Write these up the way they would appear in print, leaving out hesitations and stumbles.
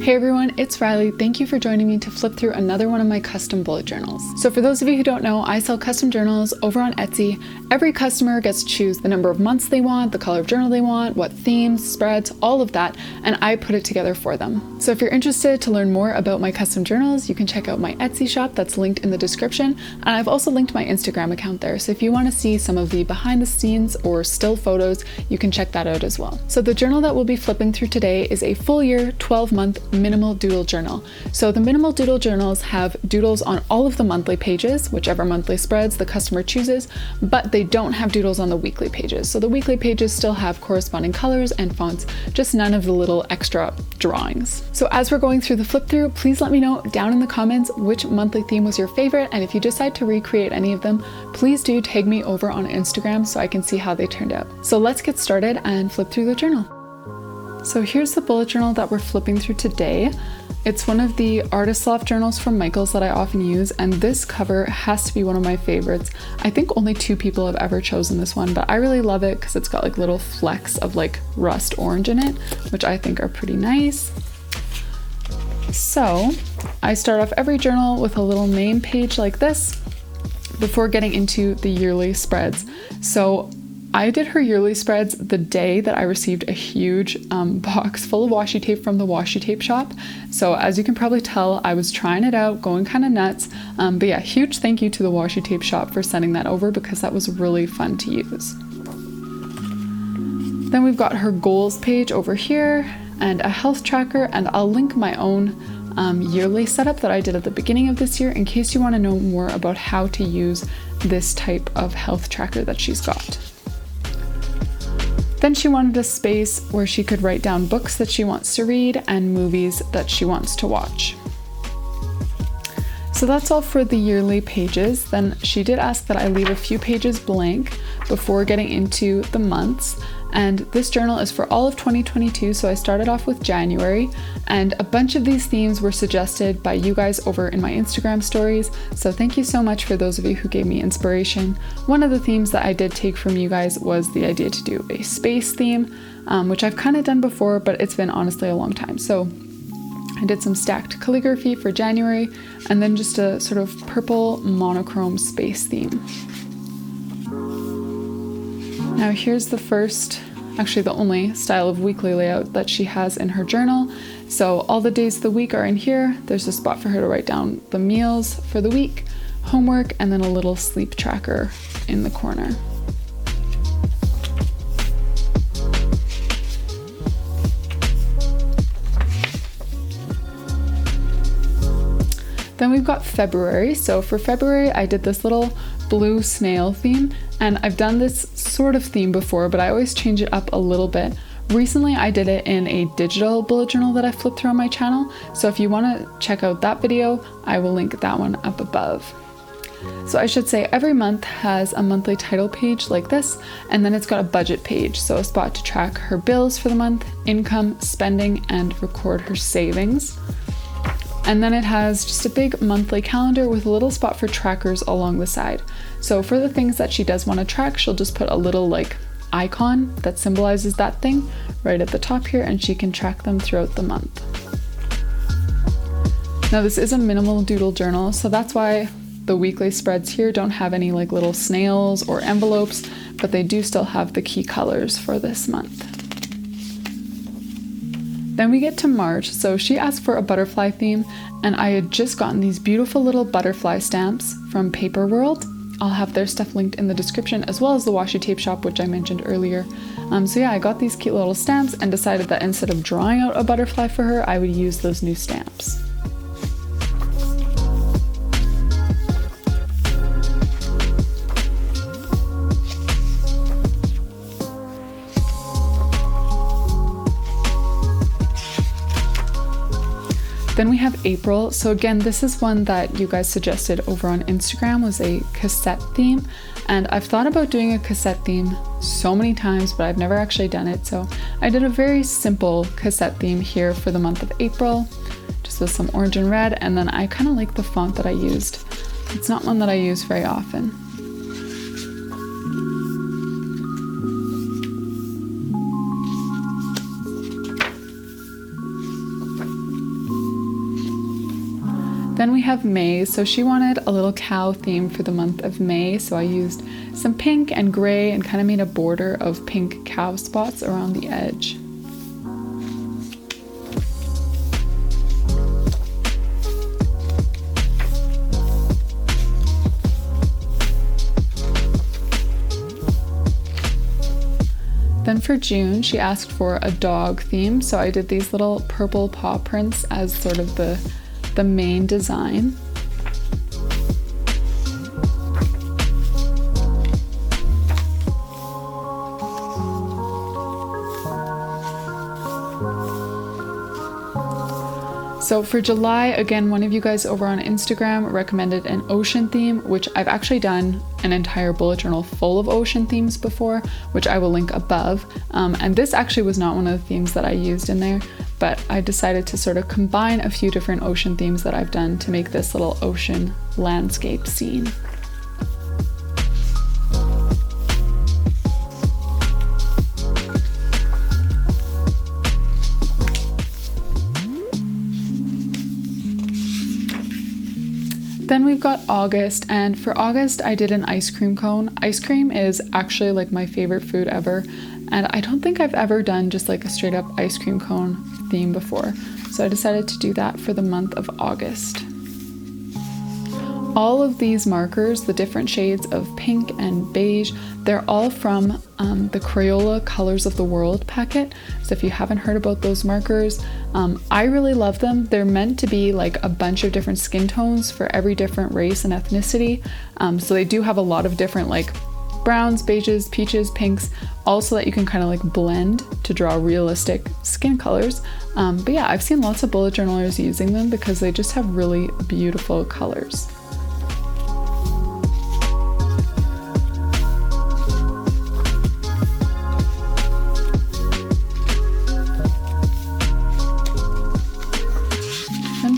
Hey everyone, it's Riley. Thank you for joining me to flip through another one of my custom bullet journals. So for those of you who don't know, I sell custom journals over on Etsy. Every customer gets to choose the number of months they want, the color of journal they want, what themes, spreads, all of that, and I put it together for them. So if you're interested to learn more about my custom journals, you can check out my Etsy shop that's linked in the description, and I've also linked my Instagram account there. So if you want to see some of the behind the scenes or still photos, you can check that out as well. So the journal that we'll be flipping through today is a full year, 12-month minimal doodle journal. So the minimal doodle journals have doodles on all of the monthly pages, whichever monthly spreads the customer chooses, but they don't have doodles on the weekly pages. So the weekly pages still have corresponding colors and fonts, just none of the little extra drawings. So as we're going through the flip through, please let me know down in the comments which monthly theme was your favorite, and if you decide to recreate any of them, please do tag me over on Instagram so I can see how they turned out. So let's get started and flip through the journal. So here's the bullet journal that we're flipping through today. It's one of the Artist Loft journals from Michaels that I often use, and this cover has to be one of my favorites. I think only 2 people have ever chosen this one, but I really love it because it's got like little flecks of like rust orange in it, which I think are pretty nice. So I start off every journal with a little name page like this before getting into the yearly spreads. So I did her yearly spreads the day that I received a huge box full of washi tape from the WashiTape Shop. So as you can probably tell, I was trying it out, going kind of nuts. But yeah, huge thank you to the WashiTape Shop for sending that over because that was really fun to use. Then we've got her goals page over here and a health tracker, and I'll link my own yearly setup that I did at the beginning of this year in case you want to know more about how to use this type of health tracker that she's got. Then she wanted a space where she could write down books that she wants to read and movies that she wants to watch. So that's all for the yearly pages. Then she did ask that I leave a few pages blank before getting into the months. And this journal is for all of 2022, so I started off with January, and a bunch of these themes were suggested by you guys over in my Instagram stories, so thank you so much for those of you who gave me inspiration. One of the themes that I did take from you guys was the idea to do a space theme, which I've kind of done before, but it's been honestly a long time. So I did some stacked calligraphy for January, and then just a sort of purple monochrome space theme. Now here's the first, actually the only style of weekly layout that she has in her journal. So all the days of the week are in here. There's a spot for her to write down the meals for the week, homework, and then a little sleep tracker in the corner. Then we've got February. So for February, I did this little blue snail theme, and I've done this sort of theme before, but I always change it up a little bit. Recently, I did it in a digital bullet journal that I flipped through on my channel. So if you want to check out that video, I will link that one up above. So I should say every month has a monthly title page like this, and then it's got a budget page. So a spot to track her bills for the month, income, spending, and record her savings. And then it has just a big monthly calendar with a little spot for trackers along the side. So for the things that she does want to track, she'll just put a little like icon that symbolizes that thing right at the top here, and she can track them throughout the month. Now this is a minimal doodle journal, so that's why the weekly spreads here don't have any like little snails or envelopes, but they do still have the key colors for this month. Then we get to March, so she asked for a butterfly theme, and I had just gotten these beautiful little butterfly stamps from Paperwrld. I'll have their stuff linked in the description, as well as the WashiTape Shop, which I mentioned earlier. So yeah, I got these cute little stamps and decided that instead of drawing out a butterfly for her, I would use those new stamps. Then we have April. So again, this is one that you guys suggested over on Instagram, was a cassette theme. And I've thought about doing a cassette theme so many times, but I've never actually done it. So I did a very simple cassette theme here for the month of April, just with some orange and red. And then I kind of like the font that I used. It's not one that I use very often. Then we have May. So she wanted a little cow theme for the month of May. So I used some pink and gray and kind of made a border of pink cow spots around the edge. Then for June, she asked for a dog theme, so I did these little purple paw prints as sort of the main design. So for July, again, one of you guys over on Instagram recommended an ocean theme, which I've actually done an entire bullet journal full of ocean themes before, which I will link above. And this actually was not one of the themes that I used in there, but I decided to sort of combine a few different ocean themes that I've done to make this little ocean landscape scene. Then we've got August, and for August I did an ice cream cone. Ice cream is actually like my favorite food ever, and I don't think I've ever done just like a straight up ice cream cone theme before. So I decided to do that for the month of August. All of these markers, the different shades of pink and beige, they're all from the Crayola Colors of the World packet. So if you haven't heard about those markers, I really love them. They're meant to be like a bunch of different skin tones for every different race and ethnicity. So they do have a lot of different like browns, beiges, peaches, pinks, all so that you can kind of like blend to draw realistic skin colors. But yeah, I've seen lots of bullet journalers using them because they just have really beautiful colors.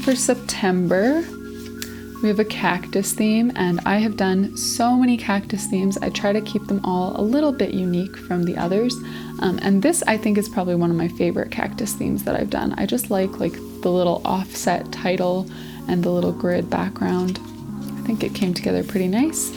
For September, we have a cactus theme, and I have done so many cactus themes. I try to keep them all a little bit unique from the others. And this I think is probably one of my favorite cactus themes that I've done. I just like the little offset title and the little grid background. I think it came together pretty nice.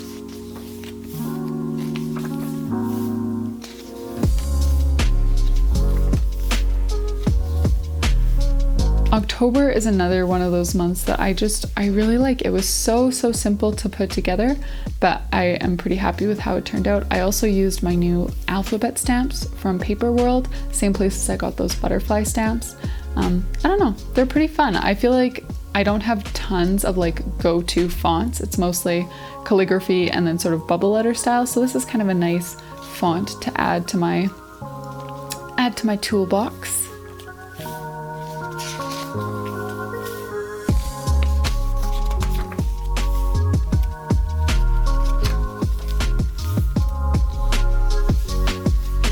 October is another one of those months that I really like. It was so simple to put together, but I am pretty happy with how it turned out. I also used my new alphabet stamps from Paperwrld, same place as I got those butterfly stamps. I don't know, they're pretty fun. I feel like I don't have tons of like go-to fonts. It's mostly calligraphy and then sort of bubble letter style. So this is kind of a nice font to add to my toolbox.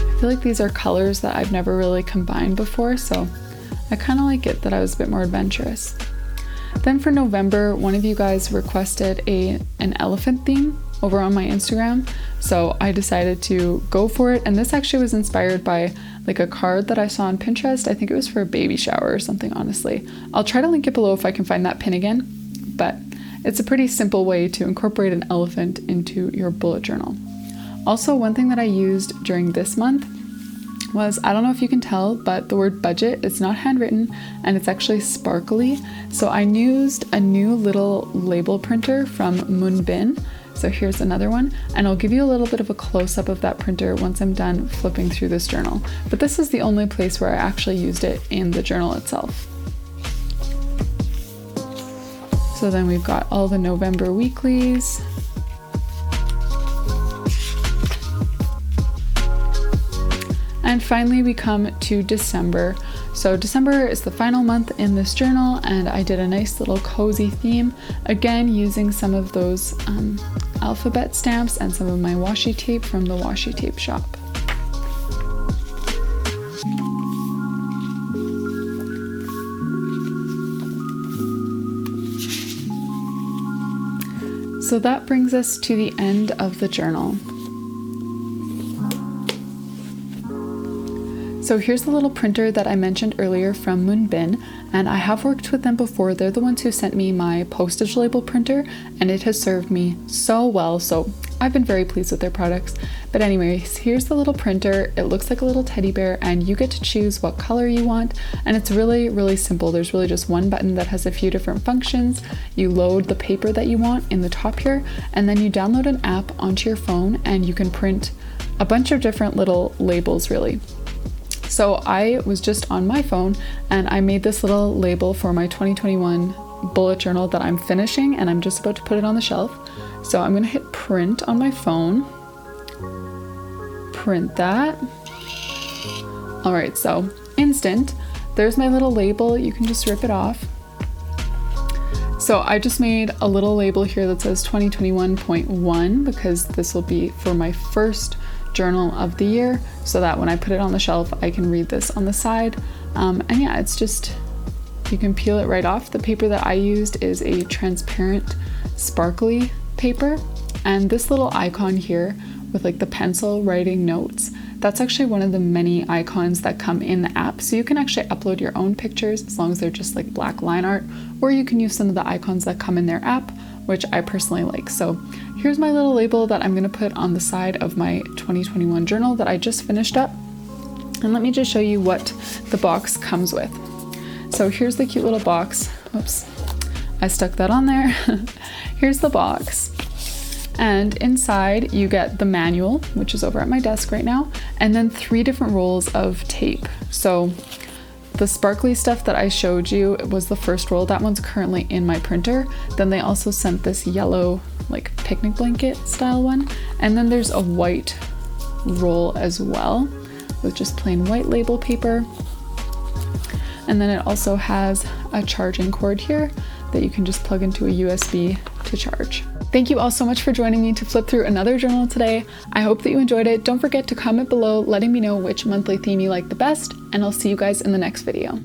I feel like these are colors that I've never really combined before, so I kind of like it that I was a bit more adventurous. Then for November, one of you guys requested an elephant theme over on my Instagram, so I decided to go for it. And this actually was inspired by like a card that I saw on Pinterest. I think it was for a baby shower or something, honestly. I'll try to link it below if I can find that pin again, but it's a pretty simple way to incorporate an elephant into your bullet journal. Also, one thing that I used during this month was, I don't know if you can tell, but the word budget, it's not handwritten and it's actually sparkly. So I used a new little label printer from Munbyn. So here's another one, and I'll give you a little bit of a close-up of that printer once I'm done flipping through this journal. But this is the only place where I actually used it in the journal itself. So then we've got all the November weeklies. And finally we come to December. So December is the final month in this journal, and I did a nice little cozy theme, again using some of those alphabet stamps and some of my washi tape from the WashiTape Shop. So that brings us to the end of the journal. So here's the little printer that I mentioned earlier from Munbyn, and I have worked with them before. They're the ones who sent me my postage label printer, and it has served me so well, so I've been very pleased with their products. But anyways, here's the little printer. It looks like a little teddy bear, and you get to choose what color you want, and it's really, really simple. There's really just one button that has a few different functions. You load the paper that you want in the top here, and then you download an app onto your phone, and you can print a bunch of different little labels, really. So I was just on my phone and I made this little label for my 2021 bullet journal that I'm finishing, and I'm just about to put it on the shelf. So I'm gonna hit print on my phone, print that. All right, so instant, there's my little label. You can just rip it off. So I just made a little label here that says 2021.1 because this will be for my first journal of the year, so that when I put it on the shelf I can read this on the side. And yeah, it's just, you can peel it right off. The paper that I used is a transparent sparkly paper, and this little icon here with like the pencil writing notes, that's actually one of the many icons that come in the app. So you can actually upload your own pictures as long as they're just like black line art, or you can use some of the icons that come in their app, which I personally like. So here's my little label that I'm gonna put on the side of my 2021 journal that I just finished up. And let me just show you what the box comes with. So here's the cute little box. Oops, I stuck that on there. Here's the box. And inside you get the manual, which is over at my desk right now, and then 3 different rolls of tape. So the sparkly stuff that I showed you was the first roll. That one's currently in my printer. Then they also sent this yellow like picnic blanket style one. And then there's a white roll as well with just plain white label paper. And then it also has a charging cord here that you can just plug into a USB to charge. Thank you all so much for joining me to flip through another journal today. I hope that you enjoyed it. Don't forget to comment below letting me know which monthly theme you like the best, and I'll see you guys in the next video.